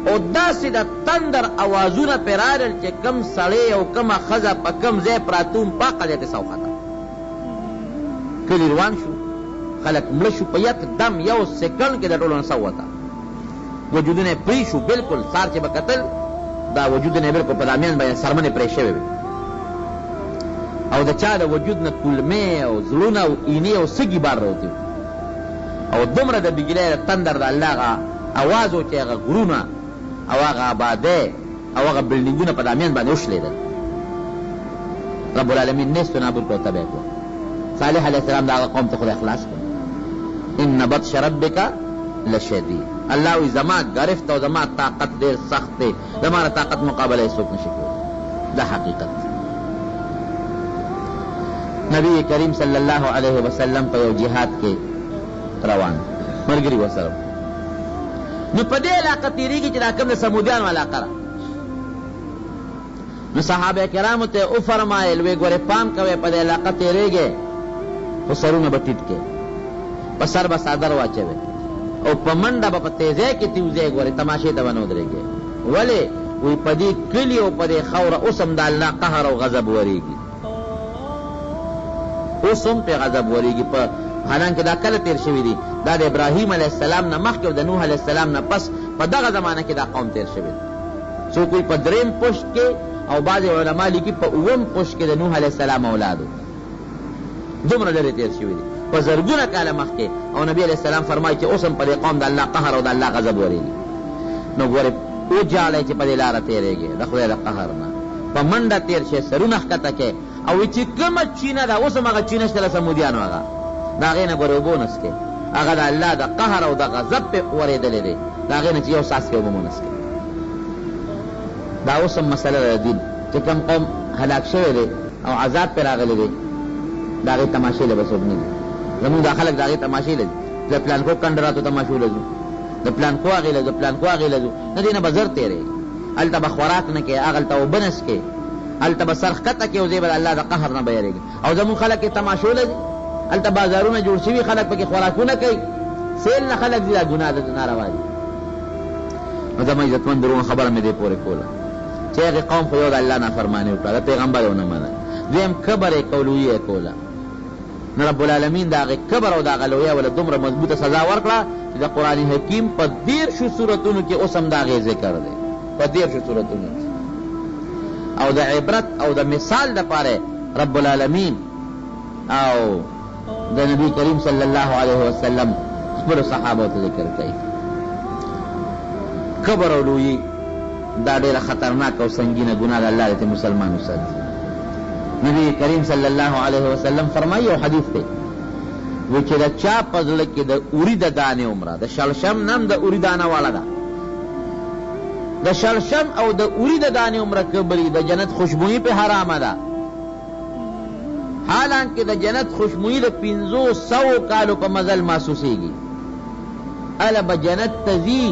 او داسې د تندر اوازونه پرې راغلل چې کم سړی او کمه ښځه په کم ځای پراته وم په هغه ځای پې سوخته. کلي روان شو، خلک مړه شو په یک دم، یو سیکنډ کې د ټولو نه سوته. وجودونه یې پرې شو بلکل. سار چې به کتل دا وجودونه یې بلکل په دامیان باندې سرمنې پرې شوې وې، او د چا د وجود نه کولمې او زړونه او اینې او سږي بار راوتې وو. او دومره د بجلۍ د تندر د الله هغه اواز و چې هغه غرونه او هغه آبادۍ او هغه بلډینګونه په دامیان باندې وشلېدل. رب العالمین نیست و نابود کړ او تباه کړ. صالح علیه السلام د هغه قوم ته خدای خلاص کړ. ان بطش ربک لشدید. الله وی زما گرفت او زما طاقت ډېر سخت دی، زما د طاقت مقابله هېڅوک نشي کولی. دا حقیقت. نبی کریم صلی الله علیه وسلم په یو جهاد کې روان، ملګري ورسره. نو په دې علاقه تېرېږي چې دا کوم د سمودیانو علاقه ده. نو صحابه کرامو ته وفرمایل وی ګورې پام کوئ په دې علاقه تېرېږئ خو سرونه به ټیټ کړئ، په سر به څادر واچوئ، او په منډه به په تیزۍ کې تیوځئ. ګورې تماشې ته به نه ودرېږئ. ولې؟ وی په دې کلي او په دې خاوره اوس هم د الله قهر او غضب ورېږي، اوس هم پې غضب ورېږي. په حالانکه دا کله تیر شوي دي، دا د ابراهیم علیه السلام نه مخکې او د نوح علیه السلام نه پس په دغه زمانه کې دا قوم تیر شوي دي. څوک وایي په درېیم پشت کې، او بعضې علما لیکي په اووم پشت کې د نوح علیه السلام اولادو. دومره لرې تیر شوي دي په زرګونه کاله مخکې. او نبي علیه السلام فرمایي چې اوس هم په دې قوم د الله قهر او د الله غضب ورېږي. نو ګورې وجاړئ چې په دې لاره تېرېږې د خدای د قهر نه، په منډه تېر شئ، سرونه ښکته کړئ. او چې کومه چینه ده اوس هم هغه چینه شته له سمودیانو، هغه د هغې نه ګورې اوبه ونسکئ، هغه د الله د قهر او د غضب پې ورېدلی دی، د هغې نه چې یو څاڅکې اوبه مو ونسکئ. دا اوس هم مسله ده د دین، چې کوم قوم هلاک شوی دی او عذاب پې راغلی دی، د هغې تماشې له به څوک نه دي. زمونږ دا خلک د هغې تماشې له ځي، د پلانکو کنډراتو تماشو له ځو، د پلانکو هغې له ځو، پلانکو هغې له ځو، نه دې نه به زر تېرېږي. هلته به خوراک نه کوې، هغلته اوبه نه څښې، هلته به سر ښکته کړي او دی به د الله د قهر نه به یېرېږي. او زمونږ خلک یې تماشو لري، هلته بازارونه جوړ شوي، خلک پکې خوراکونه کوي، سیل نه خلک ځي، دا ګناه ده، ناروا دي. نو زما عزتمند درونه خبره مې دې پورې کوله چې هغې قوم خو یو د الله نافرماني وکړه، د پیغمبر یې ونه منل. دویم کبر یې کو، لویي یې کوله. نو رب العالمین د هغې کبر او د هغه لویه وله دومره مضبوطه سزا ورکړه چې د قرآن حکیم په 13 سورتونو کې اوس هم د هغې ذکر دی، په 13 سورتونو کې. او د عبرت او د مثال دپاره رب العالمین او د نبی کریم صلی الله علیه وسلم خپلو صحابو ته ذکر کوي. کبر او لویي دا ډېره خطرناک او سنګینه ګناه ده، الله دې مسلمان وساتي. نبی کریم صلی الله علیه وسلم فرمایي یو حدیث دی وی چې د چا په زړه کې د اوري د دانې عمره، د شلشم نم د اوري دانه والا ده، د شلشم او د اوري د دانې عمره کبري، د جنت خوشبویي په حرامه ده. حالانکه د جنت خوشبویي د 500 کالو په مزل محسوسېږي. اله به جنت ته ځي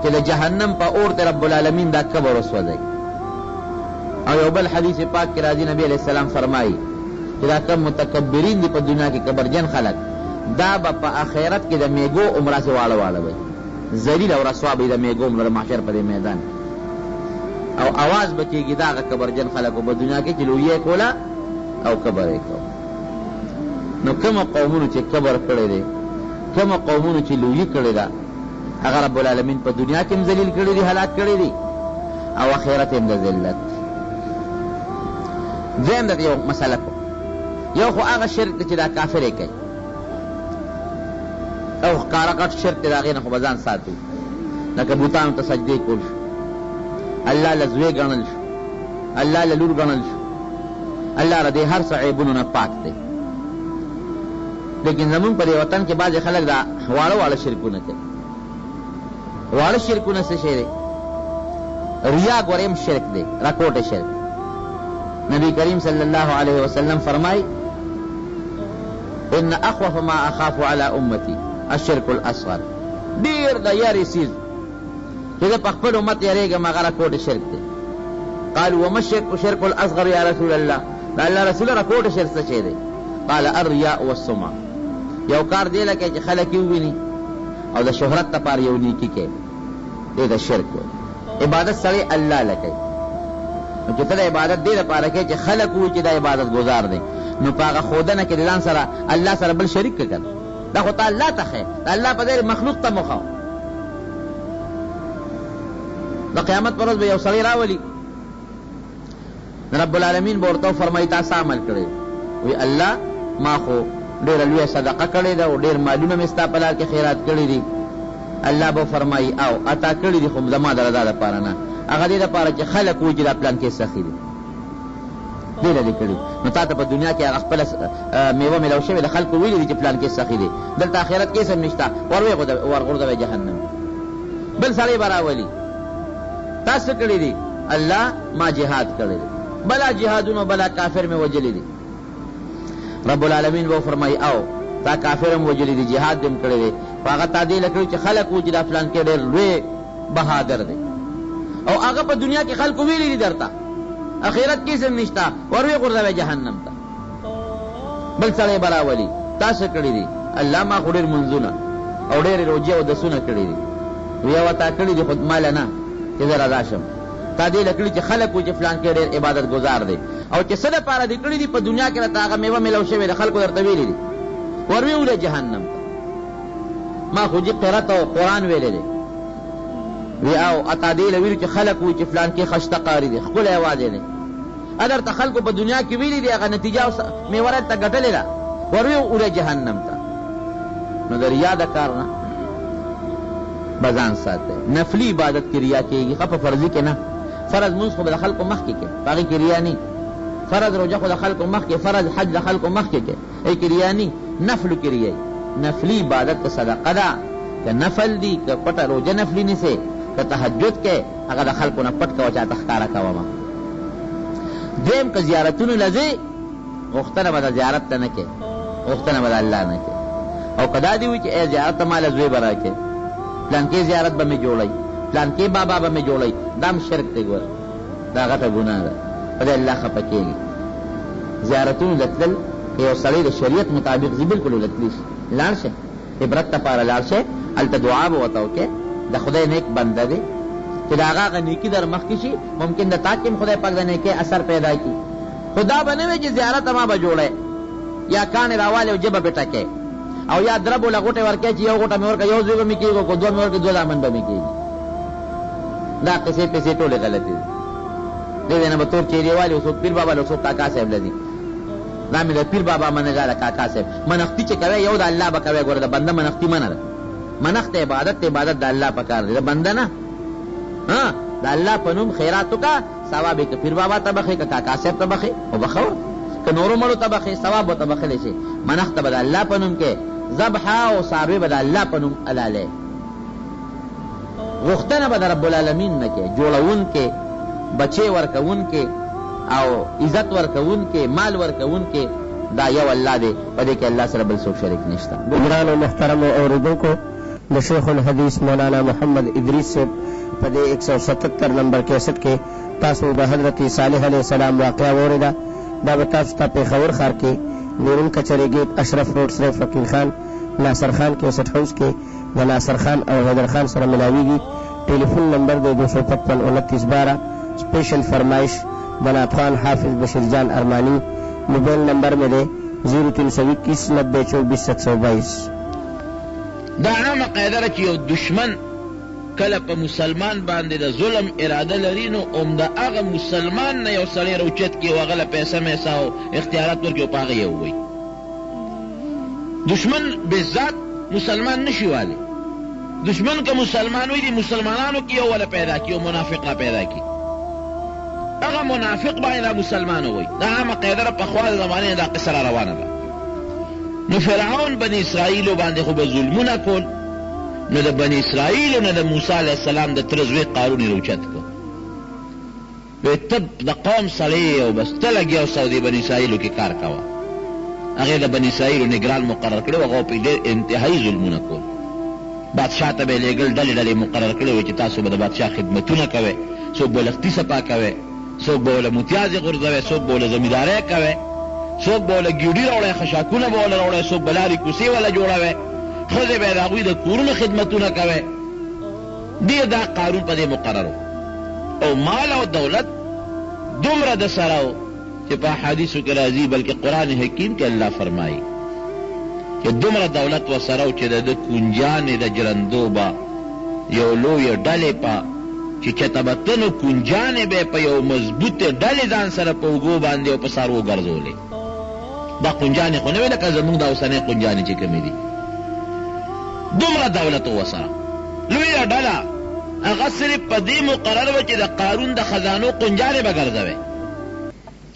چې د جهنم په اور ته رب العالمین دا کبر وسوځي. او یو بل حدیث پاک کې راځي نبی علیہ السلام فرمایي چې دا کم متکبرین دي په دنیا کې کبرجن خلک، دا به په آخرت کې د میګو عمره سې واړه واړه وي، ذلیل او رسوا به د میګو عمره د محشر په دې میدان، او اواز به کېږي د هغه کبرجن خلکو په دنیا کې چې لویي یې کوله او کبر یې کو. نو کومه قومونو چې کبر کړی دی، کومه قومونو چې لویي کړې ده، هغه رب العالمین په دنیا کې هم ذلیل کړي دي، هلاک کړي دي، او آخرت هم د ذلت. دویم د یو مسله کو، یو خو هغه شرک دی چې دا کافر یې کوي، او ښکاره غټ شرک دی، د هغې نه خو به ځان ساتو، لکه بوتانو ته سجدې کول شو، الله له زوی ګڼل شو، الله له لور ګڼل شو، الله را دې هر څه عیبونو نه پاک دی. لیکن زمونږ په دې وطن کې بعضې خلک دا واړه واړه شرکونه کوي. واړه شرکونه څه شی دی؟ ریا ګوریم شرک دی، راکوټه شرک. نبی کریم صلی الله علیه وسلم فرمائی ان اخوف ما اخاف على امتی الشرک الاصغر، ډیر د یاري سیز چې زه په خپل امت یریږم هغه راکوټه شرک دی. قالوا وما الشرك الاصغر یا رسول الله، دا الله رسول راکوټه شرک څه شی دی؟ قال الرياء والسمعه، یو کار دی لکه چې خلک یې وویني او د شهرت لپاره یو نیکي کوي، دی د شرک وایي. عبادت سړی الله له کوي، نو چې ته د عبادت دې لپاره کوي چې خلک ووایي چې دا عبادت گزار دی، نو په هغه ښودنه کې د ځان سره الله سره بل شریک کړه، دا خو ته الله ته ښیې، د الله په ځای مخلوق ته مخه. د قیامت پر ورځ به یو سړی راولي، رب العالمین به ورته فرمایي تا څه عمل کړی؟ وی الله ما خو ډېره لویه صدقه کړې ده او ډېر مالونه مې ستا په لار کې خیرات کړي دي. الله به فرمایي او اتا کړي دي خو زما د رضا دپاره نه، هغه دې دپاره چې خلک وایي چې دا پلان کې سخي دي، دې له دې کړي. نو تا ته په دنیا کې هغه خپله میوه میلاو شوې د خلکو ویلي دي چې پلان کې سخي دي، دلته آخرت کې هم نشته، ورغورځوی جهنم. بل سړی به راولي تا څه کړي دي؟ الله ما جهاد کړی دی، بلا جهادونو بلا کافر مې وجلی دی. رب العالمین به فرمایي او تا کافر هم وجلی دی، جهاد دې هم کړی دی، خو هغه تا دې له کړي چې خلک وایي چې دا فلان کې ډېر لوی بهادر دی، او هغه په دنیا کې خلکو ویلي دي درته، آخرت کې هم نشته، وروی غورځوی جهنم ته. بل سړی به راولي تا څه کړي دي؟ الله ما خو ډېر منځونه او ډېرې روجې او دسونه کړي دي. وی او تا کړي دي خو ماله نه چې زه رضا شم، تا دې لکړي چې خلک وایي چې فلان کې ډېر عبادت گزار دی، او چې څه دپاره دې کړي دي په دنیا کې راته هغه میوه میلاو شوې د خلکو درته ویلي دي، وروی وړې جهنم ته. ما خو قرات او قرآن ویلی دی. وی او اتا دې له ویلي چې خلک وایي چې فلان کې خشته قاري دی، ښکلی اواز یې دی، درته خلکو په دنیا کې ویلي دي، هغه نتیجه میوه راته ګټلې ده، وروی وړې جهنم ته. نو د ریا د کار نه به ځان ساتئ. نفلي عبادت کې ریا کېږي، ښه په فرضي کې نه. فرض مونځ خو به د خلکو مخکې کې، په هغې کې ریا نه. فرض روژه خو د خلکو مخکې، فرض حج د خلکو مخکې کې، هغې کې ریا نه. نفلو کې ریا. نفلي عبادت که صدقه ده، که نفل دي، که پټه روژه نفلي نیسې، که تهجد کې، هغه د خلکو نه پټ کوه، چاته ښکاره کوه. دویم که زیارتونو له ځې، غوښتنه به د زیارت ته نه کې، غوښتنه به د الله نه کې. او که دا دې وي چې ای زیارت ته ماله زوی به راکې، پلانکې زیارت به مې جوړی، پلانکې بابا به مې جوړی، دا هم شرک دی. ګوره دا غټه ګناه ده. په دې الله خفه کېږي. زیارتونو لتلل یو سړی د شریعت مطابق زی بالکل لتلی شي، لاړ شي عبرت لپاره لاړ شي، هلته دعا به ورته وکړې د خدای نیک بنده دی چې د هغه هغه نیکي در مخکې شي، ممکن د تا کې هم خدای پاک د نیکۍ اثر پیدا کړي. خو دا به نه وي چې زیارت ما به جوړی یا کاڼې راوالې او جبه به ټکې او یا درب وله غوټې ورکړې چې یو غوټه مې ورکړه یو ځای به مې کېږي که دوه مې ورکړې دوه دامن به مې کېږي. دا قصې پیسې ټولې غلطې دي. دې ځای نه به تور چیرې والي او څوک پیر بابا له څوک کاکا صاحب لدي. دا مې د پیر بابا منه ده د کاکا صاحب. منښتي چې کوی یو د الله به کوی. ګوره د بنده منښتي منه ده. منښت عبادت عبادت د الله په کار دی، د بنده نه. د الله په نوم خیرات وکړه، ثواب یې که پیر بابا ته بخې که کاکا صاحب ته بخې او بخه ورته، که نورو مړو ته بخې ثواب ورته بخلی شي. منښت به د الله په نوم کې، ذبحه او څاروي به د الله په نوم حلالې. غوښتنه به د رب العالمین نه کې، جوړونکې، بچې ورکوونکې او عزت ورکوونکې، مال ورکوونکې دا یو الله دی، په دې کې الله سره بل څوک شریک نشته. ګرانو محترمو اورېدونکو، د شیخ الحدیث مولانا محمد ادریس صاحب په دې 177 نمبر کیسټ کې تاسو د حضرت صالح علیه السلام واقعه واورېده. دا به تاسو ته پېښور ښار کې نورون کچري ګیټ اشرف روډ سره فقیر خان ناصر خان کیسټ هاوس کې د ناصر خان او حیدر خان سره ملاویږي. ټیلیفون نمبر دی 255 29 12. स्पेशल फरमाइश बनात खान हाफिज बशीर जान अरमानी. मोबाइल नंबर में दे 0321 90 24 722. دا عامه قاعده ده چې یو دشمن کله په مسلمان باندې د ظلم اراده لري نو د هغه مسلمان نه یو سړی راوچت کړي او هغه له پیسه میسه او اختیارات ورکړي او په هغه یې ووایي. دشمن بالذات مسلمان نشي والی. دشمن که مسلمان وي د مسلمانانو کې یو وله پیدا کړي او منافق را پیدا کړي، هغه منافق باندې دا مسلمان وي. دا عامه قاعده ده، پخوا د زمانې دا قصه را روانه ده. نو فرعون بني اسرائیلو باندې خو به ظلمونه کول، نو د بني اسرائیلو نه د موسی علیه السلام د تره زوی قارون یې راوچت کړ. وایي ته د قوم سړی او بس ته لګیا اوسه او د بني اسرائیلو کې کار کوه. هغې د بني اسرائیلو نګران مقرر کړی و، هغه په ډېر انتهایي ظلمونه کول. بادشاه ته به یې لېږل، ډلې ډلې مقرر کړی و چې تاسو به د بادشاه خدمتونه کوئ، څوک به لښتي صفا کوئ، څوک به وله متیازې غورځوئ، څوک به وله زمیندارۍ کوئ، څوک به وله ګیوډي راوړی، خشاکونه به وله راوړی، څوک به لارې کوڅې وله جوړوئ، ښځې به یې د هغوی د کورونو خدمتونه کوئ. ډېر دا قانون په دې مقرر او مال او دولت دومره د سره و چې په احادیثو کې راځي، بلکې قرآن حکیم کې الله فرمایي چې دومره دولت ورسره و چې د کنجانې د جرندو به یو لویه ډلې په چې چتبتنو کنجانې به په یو مضبوطې ډلې ځان سره په اوږو باندې او په څاروو ګرځولې. دا کنجانې خو نه وې لکه زموږ دا اوسنۍ کنجانې چې کومې دي. دومره دولت ورسره لویه ډله، هغه صرف په دې مقرر وه چې د قارون د خزانو کنجانې به ګرځوې،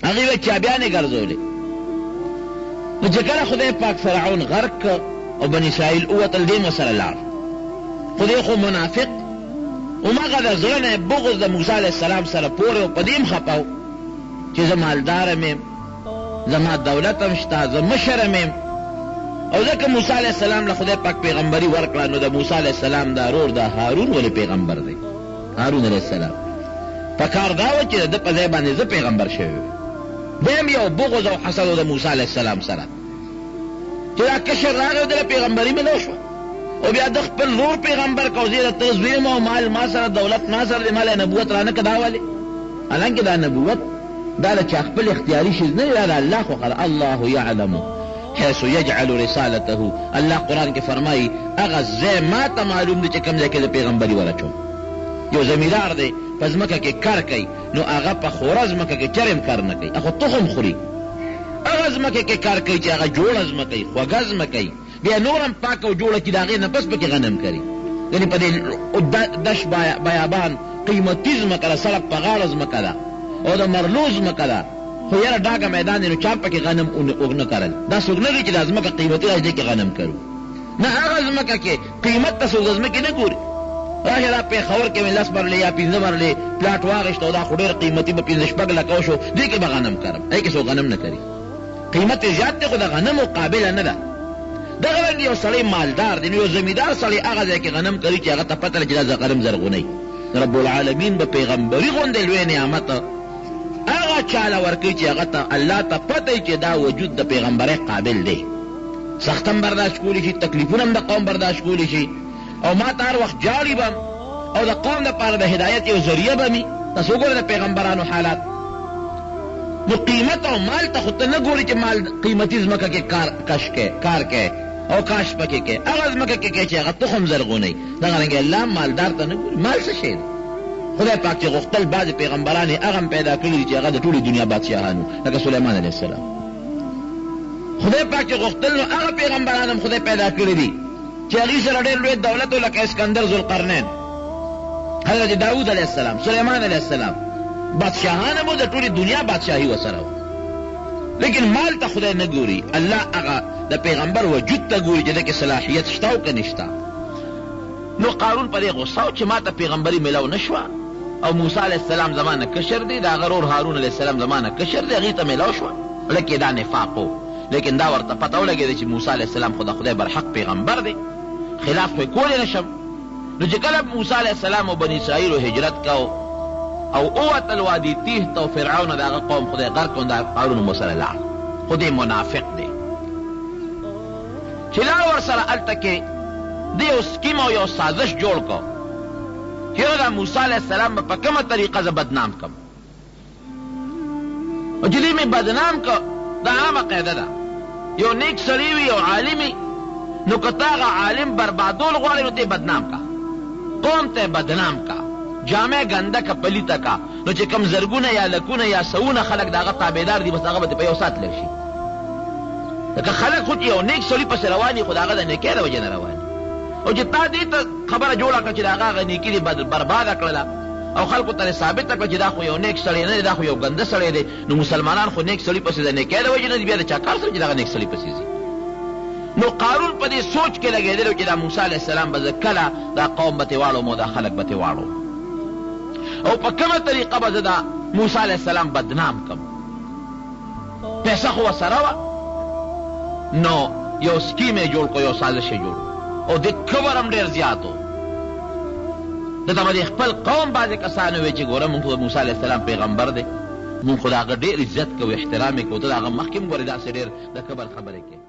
هغې به چابیانې ګرځولې. نو چې کله خدای پاک فرعون غرق کړ او بني اسرائیل ووتل، دې مسله لاړ. خدای خو منافق همغه د زړه نه بغض د موسی علیه السلام سره پورې او په دې هم خفه و چې زه مالداره یم، زما دولت هم شته، زه مشر یم. او ځکه موسی علیه السلام له خدای پاک پیغمبري ورکړه، نو د موسی علیه السلام د ورور د هارون ولې پیغمبر دی، هارون علیه السلام. په کار دا وه چې د ده په ځای باندې زه پیغمبر شوی وم. دی هم یو بغض او حسد و د موسی علیه السلام سره چې دا کشر راغی او د له پیغمبري مې نه شوه او بیا د خپل نور پیغمبر کو زه د ته زوی یم او مال ما سره، دولت ما سره دی، ما له نبوت رانه که دا ولې. حالانکې دا نبوت دا د چا خپل اختیاري شیز نه دی، دا د الله خو خلق. الله یعلم حیث یجعل رسالته. الله قرآن کې فرمایي هغه ځای ما ته معلوم دی چې کوم ځای کې د پیغمبري ورچوم. یو زمیندار دی په ځمکه کې کار کوي، نو هغه په خوره ځمکه کې چرم کار نه کوي، هغه تخم خوري. هغه ځمکه کې کار کوي چې هغه جوړه ځمکه وي، خوږه ځمکه وي، بیا نور هم پاکه او جوړه کړي، د هغې نه پس پکې غنم کري. یعنې په دې دش بیابان قیمتي ځمکه ده، سړک په غاړه ځمکه ده او د مرلو ځمکه ده، خو یاره ډاګه میدان دی، نو چا پکې غنم نه کرل. دا څوک نه دی چې دا ځمکه قیمتي ده دې کې غنم کرو. نه، هغه ځمکه کې قیمت ته څوک د ځمکې نه ګوري. راشه دا پېښور کې مې 10 مرلې یا 15 مرلې پلاټ واخېست او دا خو ډېر قیمتي به 15-16 لکه وشو، دې کې به غنم کرم. دې کې څوک غنم نه کوي، قیمت یې زیات دی خو د غنمو قابله نه ده. دغه رنګ یو سړی مالدار دی، نو یو زمیندار سړی هغه ځای کې غنم کوي چې هغه ته پته ده چې دا غنم زرغونی. رب العالمین به پیغمبري غوندې لوی نعمت هغه چاله ورکوي چې هغه ته الله ته پته وي چې دا وجود د پیغمبرۍ قابل دی، سخت هم برداشت کولی شي، تکلیفونه هم د قوم برداشت کولی شي، او ما ته هر وخت جاړي به او د قوم دپاره د هدایت یو ذریعه به وي. تاسو وګورئ د پیغمبرانو حالات. نو قیمت او مال ته خو ته نه ګورې چې مال قیمتي ځمکه کې کار کوي او کاش پکې کوي، هغه ځمکه کې کوي چې هغه تخم زرغونوي. دغرنګې الله مالدار ته نه ګوري. مال څه شی دی؟ خدای پاک چې غوښتل بعضې پیغمبران یې هغه هم پیدا کړي دي چې هغه د ټولې دنیا بادشاهانو، لکه سلیمان علیه السلام. خدای پاک چې غوښتل نو هغه پیغمبران هم خدای پیدا کړي دي چې هغې سره ډېر لوی دولت و، لکه اسکندر ذوالقرنین، حضرت داود علیه السلام، سلیمان علیه السلام. بادشاهان هم د ټولې دنیا بادشاهي ورسره و، لیکن مال ته خدای نه ګوري. الله هغه د پیغمبر وجود ته ګوري چې دکې صلاحیت شته او که نشته. نو قارون په دې غصه و چې ما ته پیغمبري میلاو نه شوه، او موسی علیه السلام زمانه کشر دی، د هغه ورور هارون علیه السلام زمانه کشر دی، هغې ته میلاو شوه. لکه دا نفاق و، لیکن دا ورته پته ولګېده چې موسی علیه السلام خو د خدای برحق پیغمبر دی، خلاف خو یې کولی نه شم. نو چې کله موسی علیه السلام او بني اسرائیلو هجرت کو او اوتل وادي تیه ته فرعون د هغه قوم خدای غرق کړ، د قارون هم ورسره لاړ. خو دې منافق دی چې لاړ ورسره هلته کې د یو سکیم او یو سازش جوړ کو چې دا موسی علیه السلام به په کومه طریقه زه بدنام کړم. او چې دې مې بدنام کړ، دا عامه قاعده ده، یو نیک سړی وي، یو عالم وي، نو که ته هغه عالم بربادول غواړې نو ته بدنام کا، قوم ته بدنام کا، جامع ګنده کا، پلیته کا. نو چې کم زرګونه یا لکونه یا سوونه خلک د هغه تابعدار دي، بس هغه به په یو ساعت لږ شي. لکه خلک خو چې یو نیک سړي پسې روان دي، خو د هغه د نیکۍ د وجې نه روان دي. او چې تا دې ته خبره جوړه کړه چې د هغه نیکي دې برباده کړله او خلکو ته ثابته کړه چې دا خو یو نیک سړی نه دی، دا خو یو ګنده سړی دی، نو مسلمانان خو نیک سړي پسې د نیکۍ د وجې نه دي، بیا د چا کار سره چې دغه نیک سړي پسې ځي. نو قارون په دې سوچ کې لګېدلی چې دا موسی علیه السلام به زه کله دا قوم به تې واړوم او دا خلک به تې واړوم، او په کومه طریقه به زه دا موسی علیه السلام بدنام کړم. پیسه خو ورسره وه، نو یو سکیم یې جوړ کړو، یو سازش یې جوړ کړو، او د کبر هم ډېر زیات و. دته به د خپل قوم بعضې کسان وویل چې ګوره مونږ خو د موسی علیه السلام پیغمبر دی، مونږ خو د هغه ډېر عزت کوو، احترام یې کوو، ته د هغه مخکې هم ګورې داسې ډېر د کبر خبرې کوې.